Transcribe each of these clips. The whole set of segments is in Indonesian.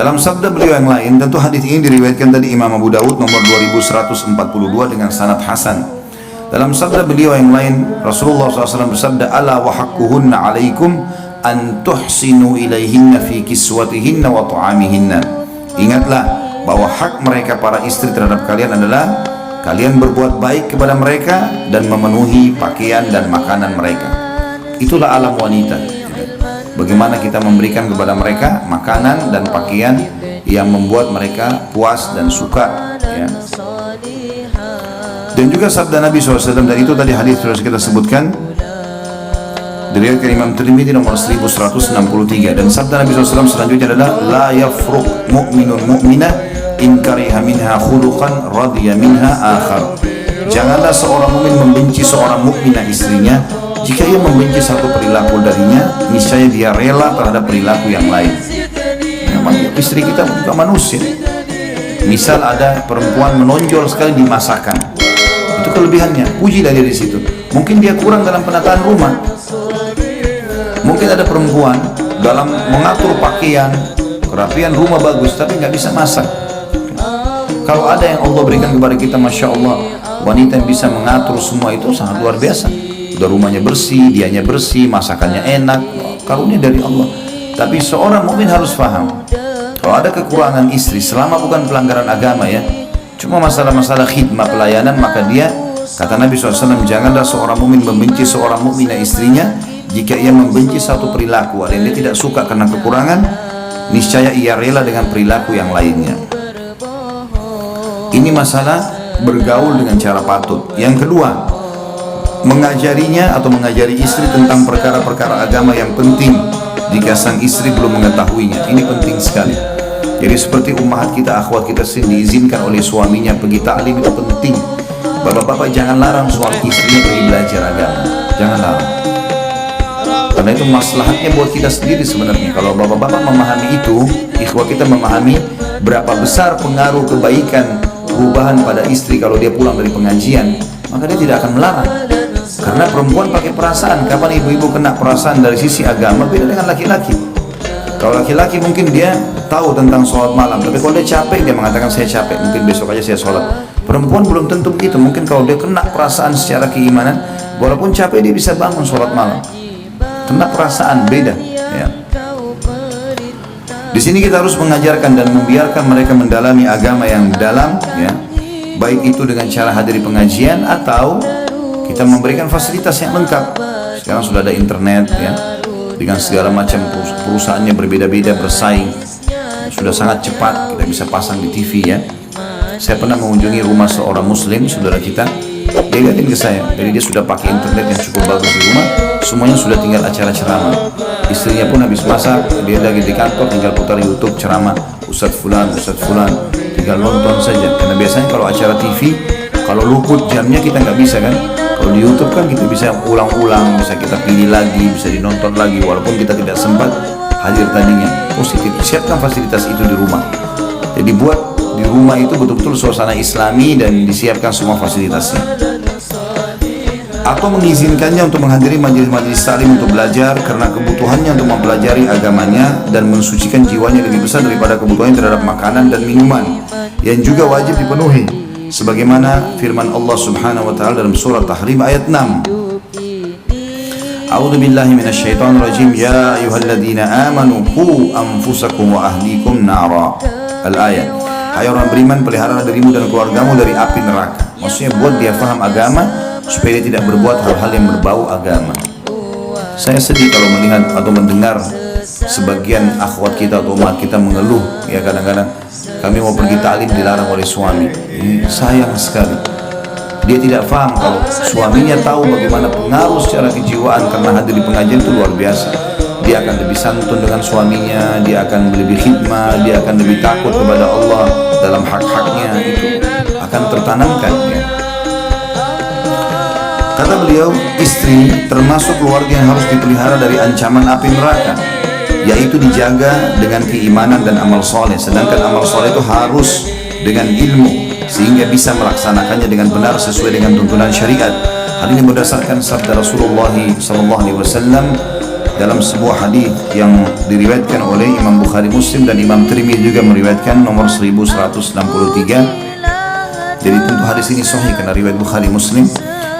Dalam sabda beliau yang lain, tentu hadis ini diriwayatkan tadi Imam Abu Dawud nomor 2142 dengan sanad hasan. Dalam sabda beliau yang lain, Rasulullah SAW bersabda, "Ala wa haqquhunna alaikum an tuhsinu ilaihinna fi kiswatihinna wa ta'amihinna." Ingatlah bahwa hak mereka para istri terhadap kalian adalah kalian berbuat baik kepada mereka dan memenuhi pakaian dan makanan mereka. Itulah alam wanita. Bagaimana kita memberikan kepada mereka makanan dan pakaian yang membuat mereka puas dan suka, ya. Dan juga sabda Nabi SAW, dan itu tadi hadis sudah kita sebutkan, diriwayatkan Imam Tirmidzi nomor 1163, dan sabda Nabi SAW selanjutnya adalah la yafruq mu'minun mu'minah in kariha minha khuluqan radiya minha akhar. Janganlah seorang mukmin membenci seorang mukminah istrinya, jika ia membenci satu perilaku darinya, niscaya dia rela terhadap perilaku yang lain. Memang istri kita juga manusia. Misal ada perempuan menonjol sekali di masakan, itu kelebihannya, pujilah dia di situ. Mungkin dia kurang dalam penataan rumah. Mungkin ada perempuan dalam mengatur pakaian, kerapian rumah bagus, tapi nggak bisa masak. Kalau ada yang Allah berikan kepada kita, masya Allah, wanita yang bisa mengatur semua itu sangat luar biasa. Udah rumahnya bersih, dianya bersih, masakannya enak, karunia dari Allah. Tapi seorang mukmin harus paham, kalau ada kekurangan istri, selama bukan pelanggaran agama ya, cuma masalah-masalah khidmah pelayanan, maka dia, kata Nabi SAW, janganlah seorang mukmin membenci seorang mukminah istrinya, jika ia membenci satu perilaku yang dia tidak suka karena kekurangan, niscaya ia rela dengan perilaku yang lainnya. Ini masalah bergaul dengan cara patut. Yang kedua, mengajarinya atau mengajari istri tentang perkara-perkara agama yang penting jika sang istri belum mengetahuinya. Ini penting sekali. Jadi seperti ummahat kita, akhwat kita sendiri diizinkan oleh suaminya pergi ta'lim, itu penting. Bapak-bapak jangan larang suami istrinya pergi belajar agama, jangan larang, karena itu maslahatnya buat kita sendiri sebenarnya. Kalau bapak-bapak memahami itu, ikhwah kita memahami berapa besar pengaruh kebaikan perubahan pada istri kalau dia pulang dari pengajian, maka dia tidak akan melarang. Karena perempuan pakai perasaan. Kapan ibu-ibu kena perasaan dari sisi agama, beda dengan laki-laki. Kalau laki-laki mungkin dia tahu tentang sholat malam, tapi kalau dia capek, dia mengatakan saya capek, mungkin besok aja saya sholat. Perempuan belum tentu begitu. Mungkin kalau dia kena perasaan secara keimanan, walaupun capek dia bisa bangun sholat malam. Kena perasaan, beda ya. Di sini kita harus mengajarkan dan membiarkan mereka mendalami agama yang dalam ya, baik itu dengan cara hadiri pengajian atau kita memberikan fasilitas yang lengkap. Sekarang sudah ada internet ya, dengan segala macam perusahaannya berbeda-beda bersaing, sudah sangat cepat, kita bisa pasang di TV ya. Saya pernah mengunjungi rumah seorang muslim, saudara kita, dia lihatin ke saya, jadi dia sudah pakai internet yang cukup bagus di rumah, semuanya sudah tinggal acara ceramah. Istrinya pun habis masak, dia lagi di kantor, tinggal putar YouTube ceramah Ustadz Fulan, tinggal nonton saja. Karena biasanya kalau acara TV, kalau luput jamnya kita nggak bisa kan. Kalau di YouTube kan kita bisa ulang-ulang, bisa kita pilih lagi, bisa dinonton lagi, walaupun kita tidak sempat hadir tadinya. Positif, siapkan fasilitas itu di rumah. Jadi buat di rumah itu betul-betul suasana Islami dan disiapkan semua fasilitasnya. Atau mengizinkannya untuk menghadiri majelis-majelis taklim untuk belajar karena kebutuhannya untuk mempelajari agamanya dan mensucikan jiwanya lebih besar daripada kebutuhannya terhadap makanan dan minuman yang juga wajib dipenuhi, sebagaimana firman Allah Subhanahu wa taala dalam surah Tahrim ayat 6. A'udzu billahi minasyaitonir rajim. Ya ayyuhalladzina amanu qu anfusakum wa ahlikum nara. Al-ayat. Hai orang beriman, peliharalah dirimu dan keluargamu dari api neraka. Maksudnya buat dia faham agama supaya dia tidak berbuat hal-hal yang berbau agama. Saya sedih kalau melihat atau mendengar sebagian akhwat kita atau umat kita mengeluh ya, kadang-kadang kami mau pergi ta'lim dilarang oleh suami. Ini sayang sekali. Dia tidak paham kalau suaminya tahu bagaimana pengaruh secara kejiwaan karena hadir di pengajian itu luar biasa. Dia akan lebih santun dengan suaminya, dia akan lebih khidmah, dia akan lebih takut kepada Allah dalam hak-haknya, itu akan tertanamkan ya. Kata beliau, istri termasuk keluarga yang harus dipelihara dari ancaman api neraka, yaitu dijaga dengan keimanan dan amal soleh. Sedangkan amal soleh itu harus dengan ilmu sehingga bisa melaksanakannya dengan benar sesuai dengan tuntunan syariat. Hal ini berdasarkan sabda Rasulullah SAW, dalam sebuah hadis yang diriwayatkan oleh Imam Bukhari Muslim dan Imam Tirmidzi juga meriwayatkan nomor 1163. Jadi tentu hadis ini sahih karena riwayat Bukhari Muslim.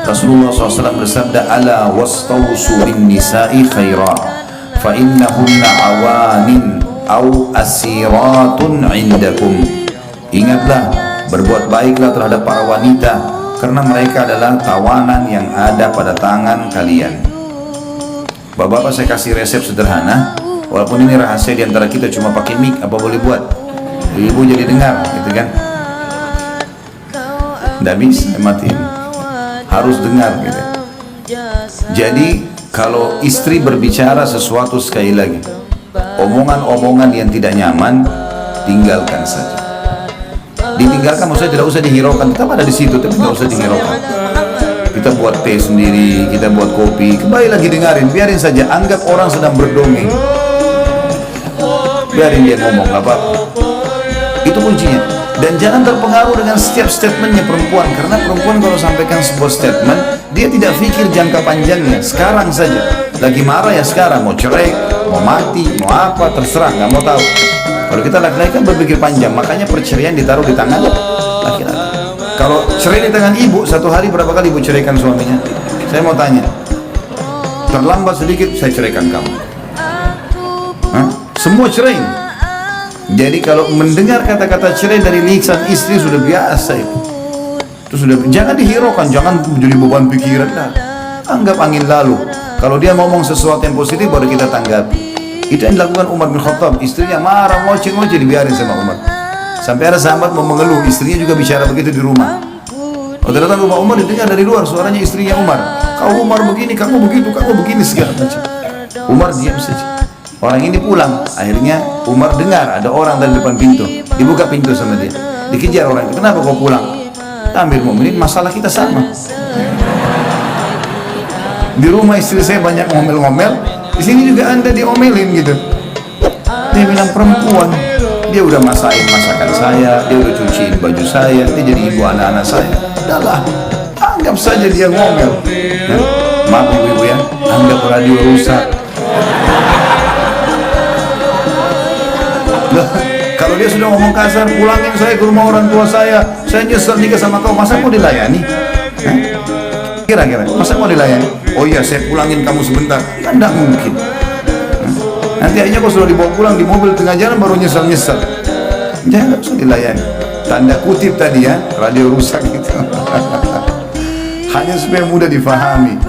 Rasulullah SAW bersabda, ala wastawsu bin nisa'i khaira fa innahunna awanin au asiratun indakum. Ingatlah, berbuat baiklah terhadap para wanita karena mereka adalah tawanan yang ada pada tangan kalian. Bapak-bapak, saya kasih resep sederhana, walaupun ini rahasia di antara kita, cuma pakai mic apa boleh buat, ibu jadi dengar gitu kan. Nggak bisa, matiin, harus dengar gitu. Jadi kalau istri berbicara sesuatu, sekali lagi, omongan-omongan yang tidak nyaman tinggalkan saja. Ditinggalkan maksudnya tidak usah dihiraukan, tetap ada di situ tapi tidak usah dihiraukan. Kita buat teh sendiri, kita buat kopi, kembali lagi dengarin, biarin saja, anggap orang sedang berdongeng, biarin dia ngomong, gak apa-apa. Itu kuncinya. Dan jangan terpengaruh dengan setiap statementnya perempuan, karena perempuan kalau sampaikan sebuah statement, dia tidak pikir jangka panjangnya, sekarang saja. Lagi marah ya sekarang, mau cerai, mau mati, mau apa, terserah, nggak mau tahu. Kalau kita laki-laki kan berpikir panjang, makanya perceraian ditaruh di tangan laki-laki. Kalau cerai di tangan ibu, satu hari berapa kali ibu ceraikan suaminya? Saya mau tanya, terlambat sedikit saya ceraikan kamu. Hah? Semua cerai. Jadi kalau mendengar kata-kata cerai dari lisan istri sudah biasa itu. Itu sudah, jangan dihiraukan, jangan menjadi beban pikiran. Nah, anggap angin lalu. Kalau dia ngomong sesuatu yang positif baru kita tanggapi. Itu yang dilakukan Umar bin Khattab. Istrinya marah, ngoceh-ngoceh, dibiarin sama Umar. Sampai ada sahabat mau mengeluh, istrinya juga bicara begitu di rumah. Waktu datang rumah Umar, didengar dari luar suaranya istrinya Umar. Kau Umar begini, kamu begitu, kamu begini, segala macam. Umar diam saja. Orang ini pulang, akhirnya Umar dengar ada orang dari depan pintu, dibuka pintu sama dia, dikejar orang itu. Kenapa kau pulang? Amir Mu'minin, masalah kita sama. Di rumah istri saya banyak ngomel-ngomel, di sini juga anda diomelin gitu. Dia bilang perempuan, dia udah masakin masakan saya, dia udah cuciin baju saya, dia jadi ibu anak-anak saya. Udahlah, anggap saja dia ngomel. Nah, maaf ibu-ibu ya, anggap radio rusak. Kalau dia sudah ngomong kasar, pulangin saya ke rumah orang tua saya nyesel nikah sama kau, masa mau dilayani? Kira-kira, masa mau dilayani? Oh iya, saya pulangin kamu sebentar, kan tidak mungkin. Nanti akhirnya kau sudah dibawa pulang di mobil tengah jalan baru nyesel-nyesel. Jangan usah dilayani. Tanda kutip tadi ya, radio rusak gitu. Hanya supaya mudah difahami.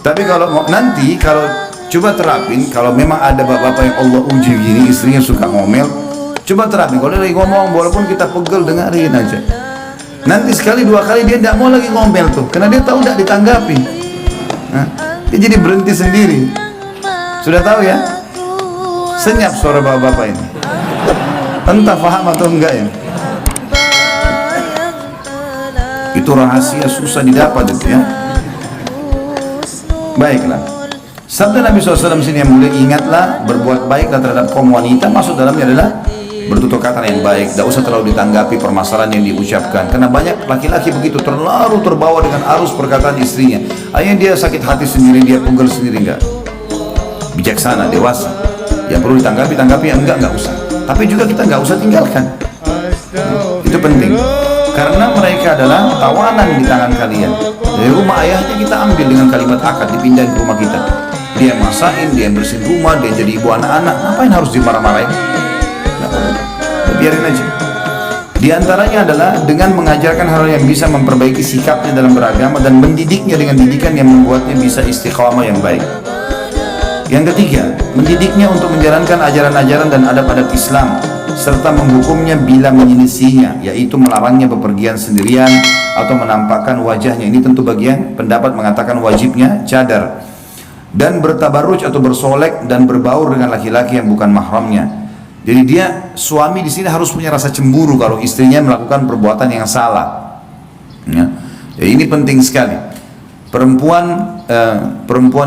Tapi kalau nanti, kalau coba terapin, kalau memang ada bapak-bapak yang Allah uji gini, istrinya suka ngomel, coba terapin. Kalau dia lagi ngomong, walaupun kita pegel, dengarin aja. Nanti sekali dua kali dia tidak mau lagi ngomel tuh, karena dia tahu tidak ditanggapi. Nah, dia jadi berhenti sendiri. Sudah tahu ya? Senyap suara bapak-bapak ini. Entah paham atau enggak ya? Itu rahasia susah didapat itu ya. Baiklah. Sabda Nabi SAW sini yang mulia, ingatlah, berbuat baiklah terhadap kaum wanita. Maksud dalamnya adalah bertutur kata yang baik, tidak usah terlalu ditanggapi permasalahan yang diucapkan. Karena banyak laki-laki begitu, terlalu terbawa dengan arus perkataan istrinya. Akhirnya dia sakit hati sendiri, dia pegel sendiri. Enggak, bijaksana, dewasa. Yang perlu ditanggapi, tanggapi, yang enggak usah. Tapi juga kita enggak usah tinggalkan. Itu penting. Karena mereka adalah tawanan di tangan kalian. Dari rumah ayahnya kita ambil dengan kalimat akad, dipindahin ke rumah kita. Dia masakin, dia bersihin rumah, dia jadi ibu anak-anak. Ngapain harus dimarah-marahin? Biarin aja. Di antaranya adalah dengan mengajarkan hal yang bisa memperbaiki sikapnya dalam beragama dan mendidiknya dengan didikan yang membuatnya bisa istiqamah yang baik. Yang ketiga, mendidiknya untuk menjalankan ajaran-ajaran dan adab-adab Islam serta menghukumnya bila menyelisihinya, yaitu melarangnya bepergian sendirian atau menampakkan wajahnya. Ini tentu bagian pendapat mengatakan wajibnya cadar dan bertabarruj atau bersolek dan berbaur dengan laki-laki yang bukan mahramnya. Jadi dia, suami di sini harus punya rasa cemburu kalau istrinya melakukan perbuatan yang salah. Ya. Jadi ini penting sekali. Perempuan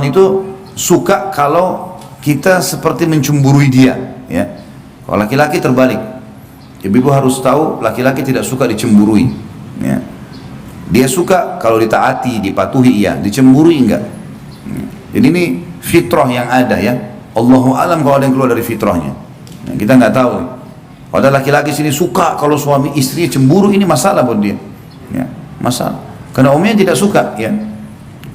itu suka kalau kita seperti mencemburui dia. Ya. Kalau laki-laki terbalik. Ibu harus tahu laki-laki tidak suka dicemburui. Ya. Dia suka kalau ditaati, dipatuhi, iya. Dicemburui enggak. Jadi ini fitrah yang ada ya. Allahu alam kalau ada yang keluar dari fitrahnya. Nah, kita nggak tahu. Kalau ada laki-laki sini suka kalau suami istri cemburu, ini masalah buat dia. Ya, masalah. Karena umumnya tidak suka ya.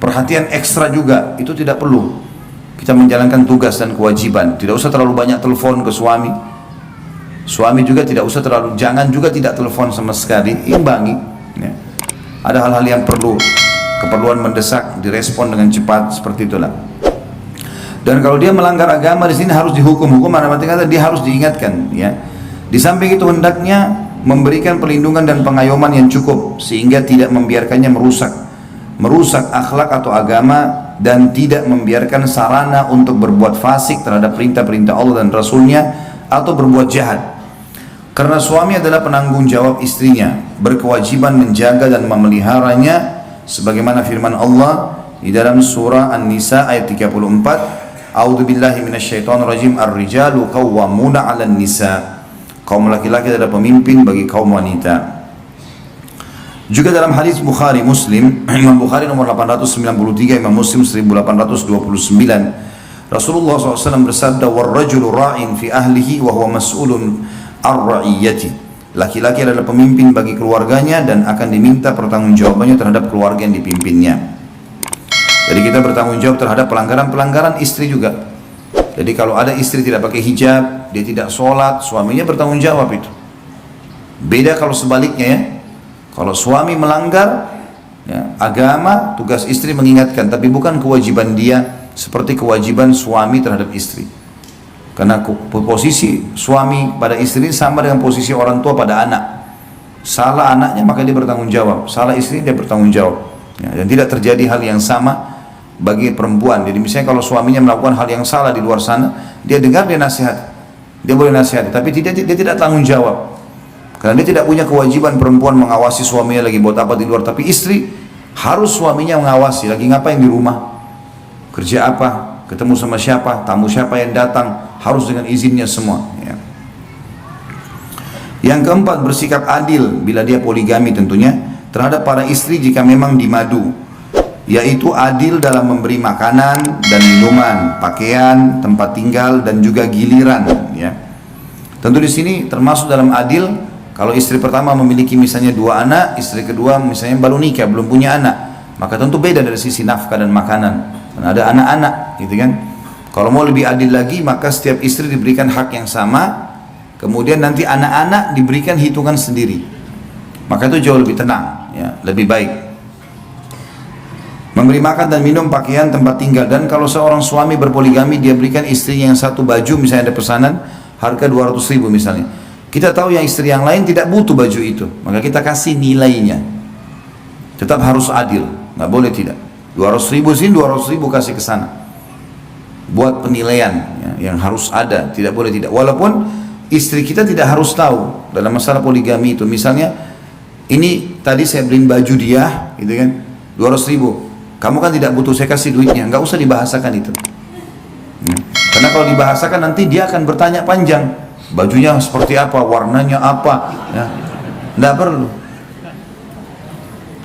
Perhatian ekstra juga itu tidak perlu. Kita menjalankan tugas dan kewajiban. Tidak usah terlalu banyak telepon ke suami. Suami juga tidak usah terlalu, jangan juga tidak telepon sama sekali. Imbangi. Ya. Ada hal-hal yang perlu, keperluan mendesak direspon dengan cepat seperti itulah. Dan kalau dia melanggar agama di sini harus dihukum. Hukum mana kata dia harus diingatkan. Ya. Di samping itu hendaknya memberikan perlindungan dan pengayoman yang cukup sehingga tidak membiarkannya merusak akhlak atau agama, dan tidak membiarkan sarana untuk berbuat fasik terhadap perintah-perintah Allah dan Rasulnya atau berbuat jahat. Karena suami adalah penanggung jawab istrinya, berkewajiban menjaga dan memeliharanya sebagaimana firman Allah di dalam surah An-Nisa ayat 34, A'udzubillahi minasyaitonirrajim, ar-rijalu qawwamuna 'alan nisa. Kaum laki-laki adalah pemimpin bagi kaum wanita. Juga dalam hadis Bukhari Muslim, Imam Bukhari nomor 893, Imam Muslim 1829, Rasulullah SAW bersabda, "War-rajulu ra'in fi ahlihi wa huwa mas'ulun ar-ra'iyyati." Laki-laki adalah pemimpin bagi keluarganya dan akan diminta pertanggungjawabannya terhadap keluarga yang dipimpinnya. Jadi kita bertanggung jawab terhadap pelanggaran-pelanggaran istri juga. Jadi kalau ada istri tidak pakai hijab, dia tidak sholat, suaminya bertanggung jawab itu. Beda kalau sebaliknya ya. Kalau suami melanggar ya, agama, tugas istri mengingatkan, tapi bukan kewajiban dia seperti kewajiban suami terhadap istri. Karena posisi suami pada istri sama dengan posisi orang tua pada anak. Salah anaknya maka dia bertanggung jawab, salah istri dia bertanggung jawab. Ya, dan tidak terjadi hal yang sama bagi perempuan. Jadi misalnya kalau suaminya melakukan hal yang salah di luar sana, dia dengar, dia nasihat, dia boleh nasihat, tapi dia tidak tanggung jawab. Karena dia tidak punya kewajiban perempuan mengawasi suaminya lagi buat apa di luar, tapi istri harus suaminya mengawasi lagi ngapain di rumah, kerja apa, ketemu sama siapa, tamu siapa yang datang, harus dengan izinnya semua ya. Yang keempat, bersikap adil bila dia poligami tentunya terhadap para istri jika memang dimadu, yaitu adil dalam memberi makanan dan minuman, pakaian, tempat tinggal dan juga giliran ya. Tentu di sini termasuk dalam adil. Kalau istri pertama memiliki misalnya 2 anak, istri kedua misalnya baru nikah, belum punya anak, maka tentu beda dari sisi nafkah dan makanan. Karena ada anak-anak, gitu kan. Kalau mau lebih adil lagi, maka setiap istri diberikan hak yang sama, kemudian nanti anak-anak diberikan hitungan sendiri. Maka itu jauh lebih tenang, ya, lebih baik. Memberi makan dan minum, pakaian, tempat tinggal. Dan kalau seorang suami berpoligami, dia berikan istrinya yang satu baju, misalnya ada pesanan, harga 200.000 misalnya. Kita tahu yang istri yang lain tidak butuh baju itu, maka kita kasih nilainya. Tetap harus adil, nggak boleh tidak. 200.000 sini, 200.000 kasih ke sana. Buat penilaian ya, yang harus ada, tidak boleh tidak. Walaupun istri kita tidak harus tahu dalam masalah poligami itu. Misalnya, ini tadi saya beliin baju dia, gitu kan, 200.000. Kamu kan tidak butuh, saya kasih duitnya, nggak usah dibahasakan itu. Karena kalau dibahasakan nanti dia akan bertanya panjang. Bajunya seperti apa, warnanya apa ya. Tidak perlu.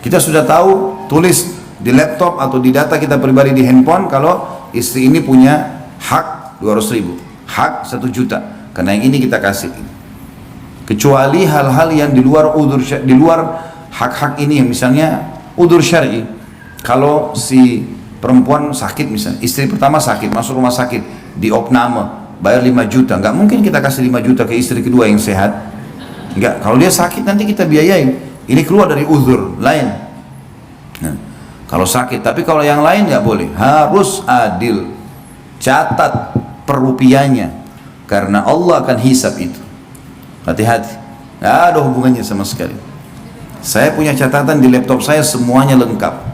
Kita sudah tahu, tulis di laptop atau di data kita pribadi di handphone kalau istri ini punya hak 200.000, hak 1 juta, karena yang ini kita kasih. Kecuali hal-hal yang di luar udzur, di luar hak-hak ini, yang misalnya udzur syar'i. Kalau si perempuan sakit misalnya, istri pertama sakit, masuk rumah sakit, diopname, bayar 5 juta, nggak mungkin kita kasih 5 juta ke istri kedua yang sehat. Nggak, kalau dia sakit nanti kita biayain. Ini keluar dari uzur lain. Nah, kalau sakit, tapi kalau yang lain nggak boleh. Harus adil. Catat per rupiahnya, karena Allah akan hisab itu. Hati-hati. Nggak ada hubungannya sama sekali. Saya punya catatan di laptop saya, semuanya lengkap.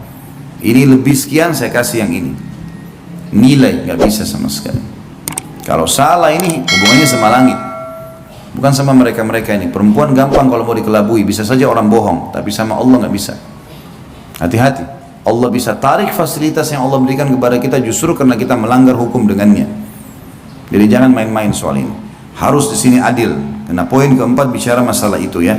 Ini lebih sekian, saya kasih yang ini. Nilai nggak bisa sama sekali. Kalau salah ini hubungannya sama langit, bukan sama mereka-mereka ini. Perempuan gampang kalau mau dikelabui, bisa saja orang bohong, tapi sama Allah nggak bisa. Hati-hati. Allah bisa tarik fasilitas yang Allah berikan kepada kita justru karena kita melanggar hukum dengannya. Jadi jangan main-main soal ini. Harus di sini adil. Karena poin keempat bicara masalah itu ya.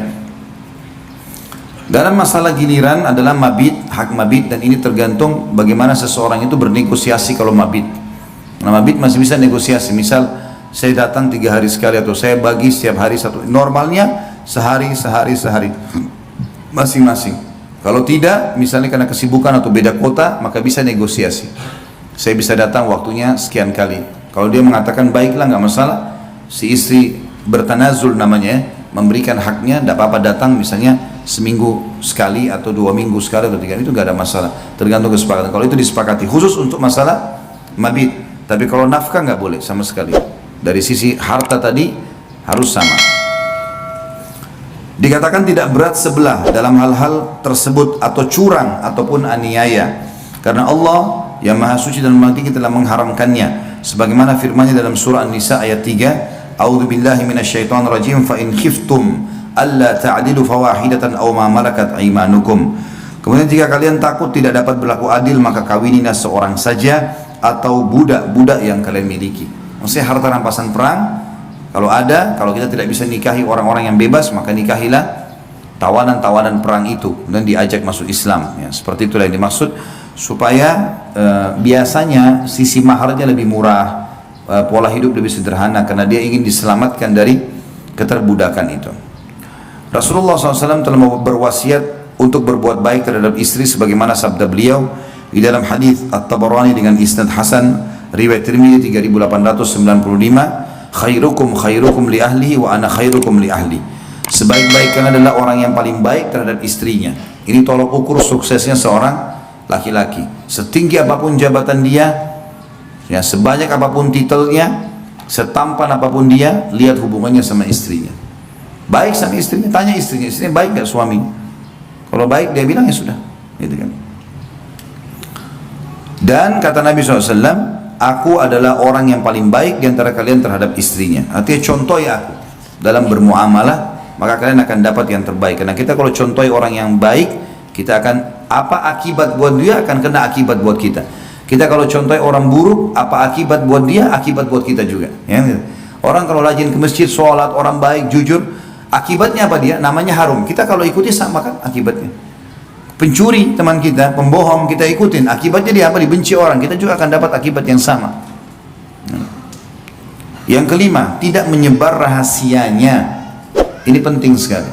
Dalam masalah giliran adalah mabit, hak mabit, dan ini tergantung bagaimana seseorang itu bernegosiasi kalau mabit. Karena mabit masih bisa negosiasi. Misal saya datang 3 hari sekali atau saya bagi setiap hari satu. Normalnya sehari masing-masing. Kalau tidak, misalnya karena kesibukan atau beda kota, maka bisa negosiasi. Saya bisa datang waktunya sekian kali. Kalau dia mengatakan baiklah, nggak masalah. Si istri bertanazul namanya, memberikan haknya, tidak apa-apa datang misalnya seminggu sekali atau 2 minggu sekali atau 3, itu nggak ada masalah. Tergantung kesepakatan. Kalau itu disepakati, khusus untuk masalah mabit. Tapi kalau nafkah nggak boleh sama sekali. Dari sisi harta tadi harus sama. Dikatakan tidak berat sebelah dalam hal-hal tersebut atau curang ataupun aniaya, karena Allah yang Maha Suci dan Maha Tinggi telah mengharamkannya, sebagaimana firman-Nya dalam surah An-Nisa ayat 3, A'udzubillahi minasyaitonir rajim, fa in khiftum alla ta'dilu fawahidatan aw ma malakat aymanukum. Kemudian jika kalian takut tidak dapat berlaku adil, maka kawinilah seorang saja atau budak-budak yang kalian miliki. Maksudnya harta rampasan perang kalau ada, kalau kita tidak bisa nikahi orang-orang yang bebas, maka nikahilah tawanan-tawanan perang itu dan diajak masuk Islam. Ya, seperti itulah yang dimaksud, supaya biasanya sisi maharnya lebih murah, pola hidup lebih sederhana, karena dia ingin diselamatkan dari keterbudakan itu. Rasulullah SAW telah berwasiat untuk berbuat baik terhadap istri, sebagaimana sabda beliau di dalam hadis At-Tabarani dengan isnad hasan, riwayat Tirmidzi 3895, khairukum li ahlihi wa ana khairukum li ahli. Sebaik-baik kalian adalah orang yang paling baik terhadap istrinya. Ini tolok ukur suksesnya seorang laki-laki. Setinggi apapun jabatan dia, ya, sebanyak apapun titelnya, setampan apapun dia, lihat hubungannya sama istrinya. Baik sama istrinya, tanya istrinya baik gak suami? Kalau baik dia bilang ya sudah, gitu kan. Dan kata Nabi SAW, aku adalah orang yang paling baik di antara kalian terhadap istrinya. Artinya contohi aku dalam bermuamalah, maka kalian akan dapat yang terbaik. Karena kita kalau contohi orang yang baik, kita akan, apa akibat buat dia akan kena akibat buat kita. Kita kalau contohi orang buruk, apa akibat buat dia, akibat buat kita juga. Ya, orang kalau rajin ke masjid, sholat, orang baik, jujur, akibatnya apa dia? Namanya harum. Kita kalau ikuti sama kan akibatnya. Pencuri teman kita, pembohong kita ikutin, akibatnya dia apa? Dibenci orang, kita juga akan dapat akibat yang sama. Yang kelima, tidak menyebar rahasianya. Ini penting sekali.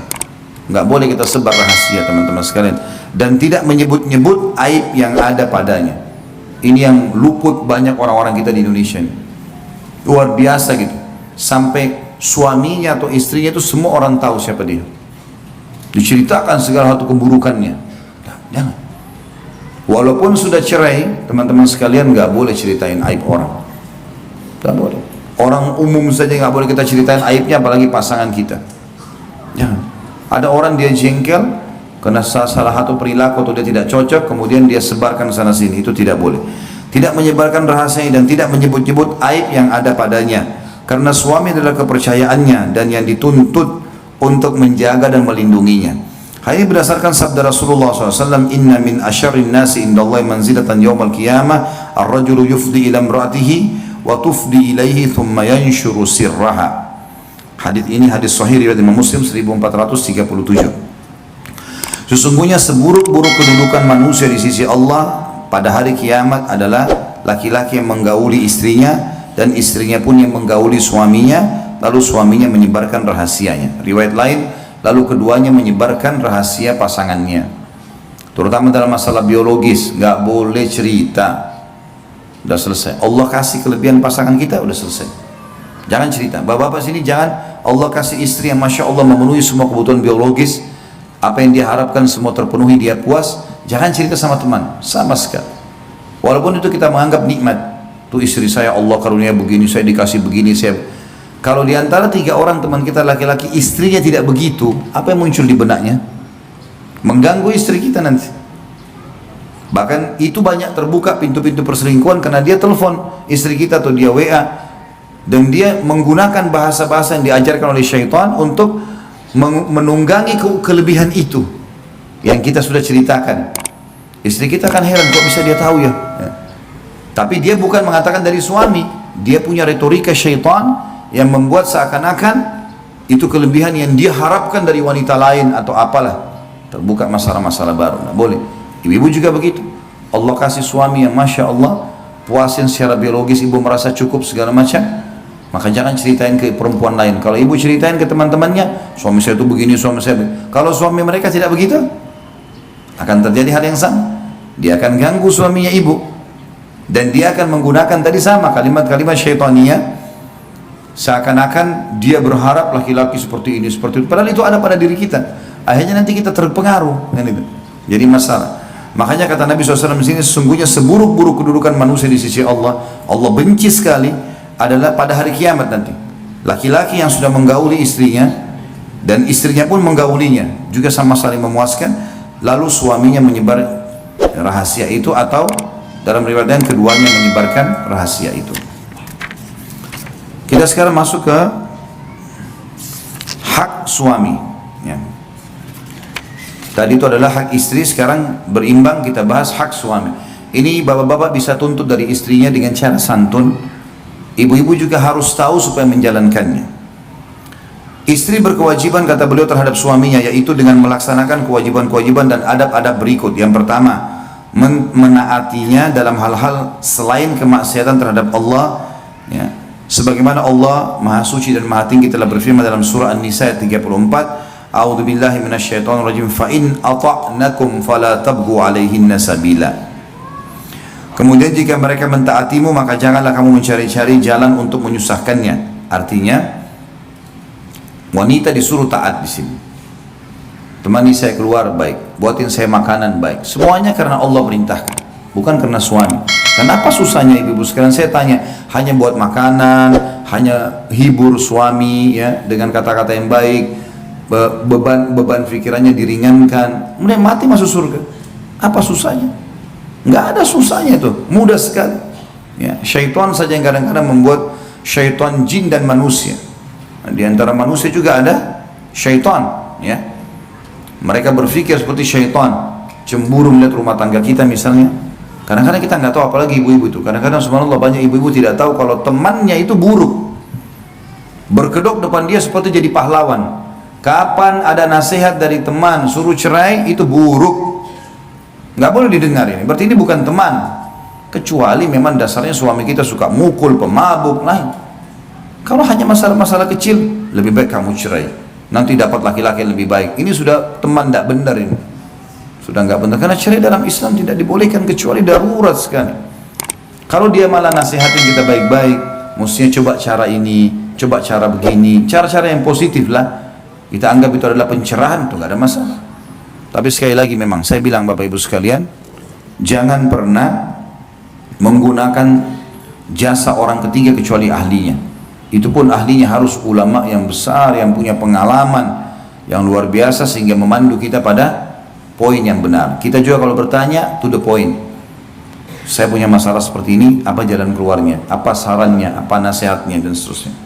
Nggak boleh kita sebar rahasia teman-teman sekalian. Dan tidak menyebut-nyebut aib yang ada padanya. Ini yang luput banyak orang-orang kita di Indonesia ini. Luar biasa gitu. Sampai suaminya atau istrinya itu semua orang tahu siapa dia. Diceritakan segala satu keburukannya. Jangan. Walaupun sudah cerai, teman-teman sekalian nggak boleh ceritain aib orang. Nggak boleh. Orang umum saja nggak boleh kita ceritain aibnya, apalagi pasangan kita. Jangan. Ada orang dia jengkel karena salah satu perilaku atau dia tidak cocok, kemudian dia sebarkan sana sini, itu tidak boleh. Tidak menyebarkan rahasia dan tidak menyebut-nyebut aib yang ada padanya. Karena suami adalah kepercayaannya dan yang dituntut untuk menjaga dan melindunginya. Hal ini berdasarkan sabda Rasulullah SAW, Inna min asyarrin nasi indallahi manzilatan yawmal qiyamah ar-rajulu yufdi ila imra'atihi wa tufdi ilaihi thumma yanshuru sirraha. Hadis ini hadis sahih riwayat Imam Muslim 1437. Sesungguhnya seburuk-buruk kedudukan manusia di sisi Allah pada hari kiamat adalah laki-laki yang menggauli istrinya dan istrinya pun yang menggauli suaminya, lalu suaminya menyebarkan rahasianya. Riwayat lain, lalu keduanya menyebarkan rahasia pasangannya, terutama dalam masalah biologis. Nggak boleh cerita, udah selesai. Allah kasih kelebihan pasangan kita, udah selesai. Jangan cerita. Bapak-bapak sini jangan, Allah kasih istri yang Masya Allah memenuhi semua kebutuhan biologis, apa yang dia harapkan semua terpenuhi, dia puas. Jangan cerita sama teman, sama sekali. Walaupun itu kita menganggap nikmat, tuh istri saya Allah karunia begini, saya dikasih begini, saya. Kalau di antara 3 orang teman kita laki-laki, istrinya tidak begitu, apa yang muncul di benaknya? Mengganggu istri kita nanti. Bahkan itu banyak terbuka pintu-pintu perselingkuhan karena dia telepon istri kita atau dia WA, dan dia menggunakan bahasa-bahasa yang diajarkan oleh syaitan untuk menunggangi kelebihan itu yang kita sudah ceritakan. Istri kita kan heran, kok bisa dia tahu ya? Tapi dia bukan mengatakan dari suami, dia punya retorika syaitan yang membuat seakan-akan itu kelebihan yang dia harapkan dari wanita lain atau apalah. Terbuka masalah-masalah baru. Nah, boleh. Ibu-ibu juga begitu. Allah kasih suami yang Masya Allah puasin secara biologis, ibu merasa cukup segala macam, maka jangan ceritain ke perempuan lain. Kalau ibu ceritain ke teman-temannya, suami saya itu begini, suami saya begini. Kalau suami mereka tidak begitu, akan terjadi hal yang sama. Dia akan ganggu suaminya ibu, dan dia akan menggunakan tadi sama kalimat-kalimat syaitaniyah, seakan-akan dia berharap laki-laki seperti ini, seperti itu. Padahal itu ada pada diri kita. Akhirnya nanti kita terpengaruh, kan itu. Jadi masalah. Makanya kata Nabi SAW di sini, sesungguhnya seburuk-buruk kedudukan manusia di sisi Allah, Allah benci sekali, adalah pada hari kiamat nanti. Laki-laki yang sudah menggauli istrinya, dan istrinya pun menggaulinya, juga sama saling memuaskan, lalu suaminya menyebar rahasia itu, atau dalam riwayat yang keduanya menyebarkan rahasia itu. Kita sekarang masuk ke hak suami, ya. Tadi itu adalah hak istri, sekarang berimbang kita bahas hak suami. Ini bapak-bapak bisa tuntut dari istrinya dengan cara santun. Ibu-ibu juga harus tahu supaya menjalankannya. Istri berkewajiban, kata beliau, terhadap suaminya, yaitu dengan melaksanakan kewajiban-kewajiban dan adab-adab berikut. Yang pertama, menaatinya dalam hal-hal selain kemaksiatan terhadap Allah, ya. Sebagaimana Allah Maha Suci dan Maha Tinggi telah berfirman dalam surah An-Nisa ayat 34, A'udzu billahi minasyaitonir rajim, fa in ata'nakum fala tabghu 'alaihinna sabila. Kemudian jika mereka mentaatimu, maka janganlah kamu mencari-cari jalan untuk menyusahkannya. Artinya wanita disuruh taat di sini. Temani saya keluar baik, buatin saya makanan baik. Semuanya karena Allah perintahkan, bukan karena suami. Kenapa susahnya ibu-ibu sekalian? Saya tanya, hanya buat makanan, hanya hibur suami, ya, dengan kata-kata yang baik, beban pikirannya diringankan, kemudian mati masuk surga. Apa susahnya? Nggak ada susahnya tuh, mudah sekali. Ya, syaitan saja yang kadang-kadang membuat syaitan jin dan manusia. Nah, di antara manusia juga ada syaitan, ya. Mereka berpikir seperti syaitan, cemburu melihat rumah tangga kita misalnya. Kadang-kadang kita nggak tahu, apalagi ibu-ibu itu. Kadang-kadang subhanallah banyak ibu-ibu tidak tahu kalau temannya itu buruk. Berkedok depan dia seperti jadi pahlawan. Kapan ada nasihat dari teman suruh cerai, itu buruk, nggak boleh didengar ini. Berarti ini bukan teman, kecuali memang dasarnya suami kita suka mukul, pemabuk, lain. Kalau hanya masalah-masalah kecil, lebih baik kamu cerai, nanti dapat laki-laki yang lebih baik. Ini sudah teman tidak benar ini, sudah nggak benar. Karena cerai dalam Islam tidak dibolehkan kecuali darurat sekali. Kalau dia malah nasihatin kita baik-baik, mestinya coba cara ini, coba cara begini, cara-cara yang positif lah. Kita anggap itu adalah pencerahan, itu nggak ada masalah. Tapi sekali lagi memang saya bilang Bapak Ibu sekalian, jangan pernah menggunakan jasa orang ketiga kecuali ahlinya. Itu pun ahlinya harus ulama yang besar, yang punya pengalaman yang luar biasa sehingga memandu kita pada poin yang benar. Kita juga kalau bertanya to the point. Saya punya masalah seperti ini, apa jalan keluarnya, apa sarannya, apa nasihatnya, dan seterusnya.